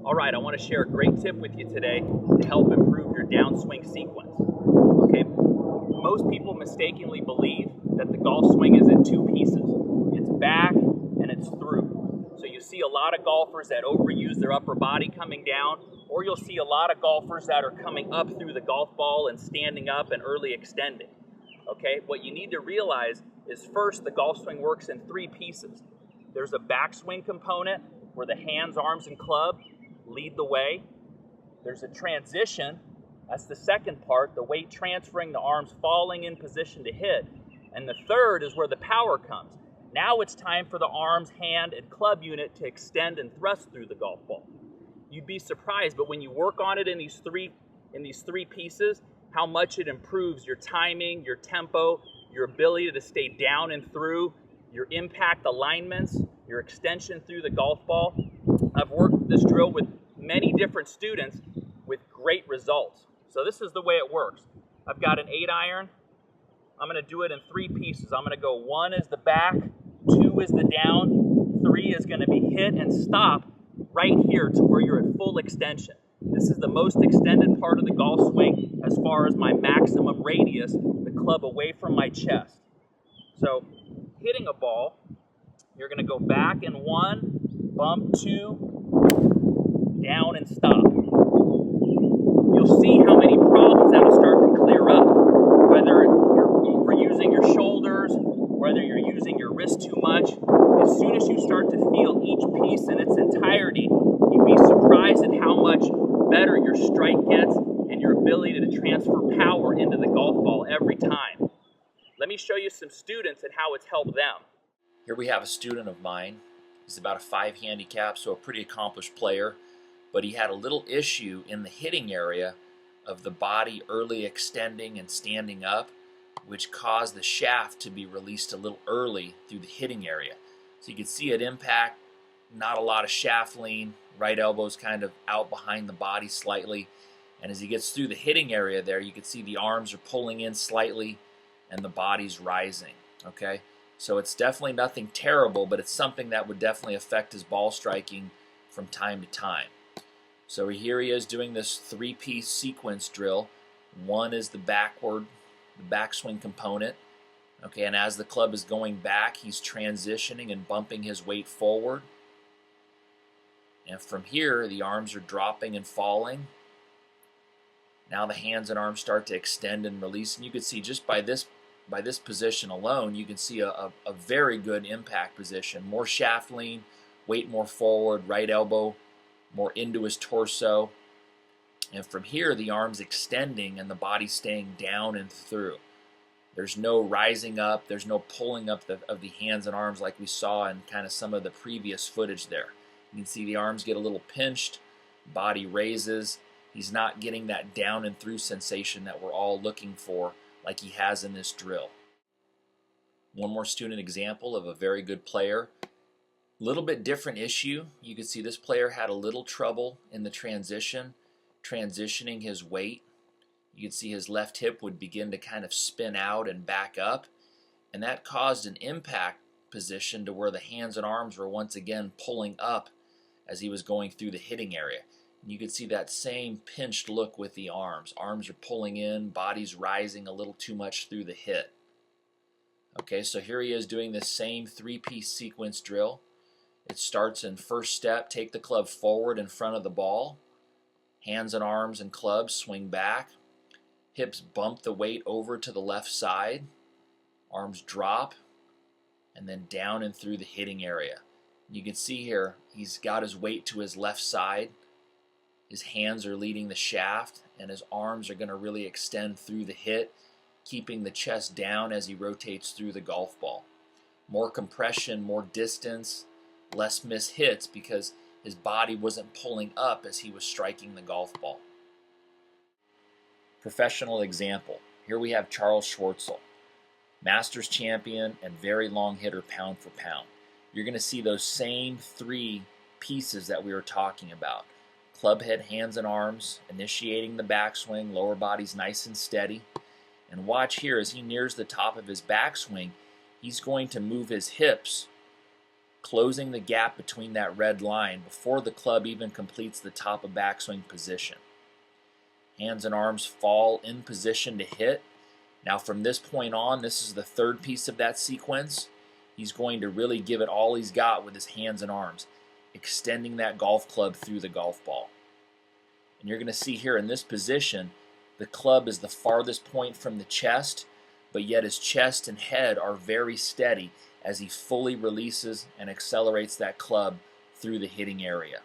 Alright, I want to share a great tip with you today to help improve your downswing sequence. Okay, most people mistakenly believe that the golf swing is in two pieces. It's back and it's through. So you see a lot of golfers that overuse their upper body coming down, or you'll see a lot of golfers that are coming up through the golf ball and standing up and early extending. Okay, what you need to realize is first the golf swing works in three pieces. There's a backswing component where the hands, arms, and club lead the way. There's a transition, that's the second part, the weight transferring, the arms falling in position to hit. And the third is where the power comes. Now it's time for the arms, hand, and club unit to extend and thrust through the golf ball. You'd be surprised, but when you work on it in these three pieces, how much it improves your timing, your tempo, your ability to stay down and through, your impact alignments, your extension through the golf ball. I've worked this drill with many different students with great results. So this is the way it works. I've got an 8-iron. I'm going to do it in three pieces. I'm going to go 1 is the back, 2 is the down, 3 is going to be hit and stop right here to where you're at full extension. This is the most extended part of the golf swing as far as my maximum radius, the club away from my chest. So hitting a ball, you're going to go back in 1, bump 2, down and stop. You'll see how many problems that'll start to clear up. Whether you're overusing your shoulders, whether you're using your wrist too much, as soon as you start to feel each piece in its entirety, you'd be surprised at how much better your strike gets and your ability to transfer power into the golf ball every time. Let me show you some students and how it's helped them. Here we have a student of mine. He's about a 5 handicap, so a pretty accomplished player, but he had a little issue in the hitting area of the body early extending and standing up, which caused the shaft to be released a little early through the hitting area. So you can see at impact, not a lot of shaft lean, right elbow's kind of out behind the body slightly, and as he gets through the hitting area there, you can see the arms are pulling in slightly and the body's rising, okay? So it's definitely nothing terrible, but it's something that would definitely affect his ball striking from time to time. So here he is doing this 3-piece sequence drill. 1 is the backswing component. Okay, and as the club is going back, he's transitioning and bumping his weight forward. And from here, the arms are dropping and falling. Now the hands and arms start to extend and release. And you can see just by this position alone, you can see a very good impact position. More shaft lean, weight more forward, right elbow more into his torso. And from here, the arms extending and the body staying down and through. There's no rising up, there's no pulling up of the hands and arms like we saw in kind of some of the previous footage there. You can see the arms get a little pinched, body raises. He's not getting that down and through sensation that we're all looking for like he has in this drill. One more student example of a very good player. Little bit different issue. You can see this player had a little trouble in the transitioning his weight. You can see his left hip would begin to kind of spin out and back up, and that caused an impact position to where the hands and arms were once again pulling up as he was going through the hitting area. And you can see that same pinched look with the arms. Arms are pulling in, body's rising a little too much through the hit. Okay, so here he is doing this same 3-piece sequence drill. It starts in first step, take the club forward in front of the ball. Hands and arms and clubs swing back. Hips bump the weight over to the left side. Arms drop, and then down and through the hitting area. You can see here, he's got his weight to his left side. His hands are leading the shaft, and his arms are going to really extend through the hit, keeping the chest down as he rotates through the golf ball. More compression, more distance, less miss hits because his body wasn't pulling up as he was striking the golf ball. Professional example. Here we have Charles Schwartzel, Masters champion and very long hitter pound for pound. You're going to see those same 3 pieces that we were talking about. Club head, hands and arms, initiating the backswing, lower body's nice and steady. And watch here as he nears the top of his backswing, he's going to move his hips closing the gap between that red line before the club even completes the top of backswing position. Hands and arms fall in position to hit. Now from this point on, this is the third piece of that sequence. He's going to really give it all he's got with his hands and arms, extending that golf club through the golf ball. And you're going to see here in this position, the club is the farthest point from the chest, but yet his chest and head are very steady as he fully releases and accelerates that club through the hitting area.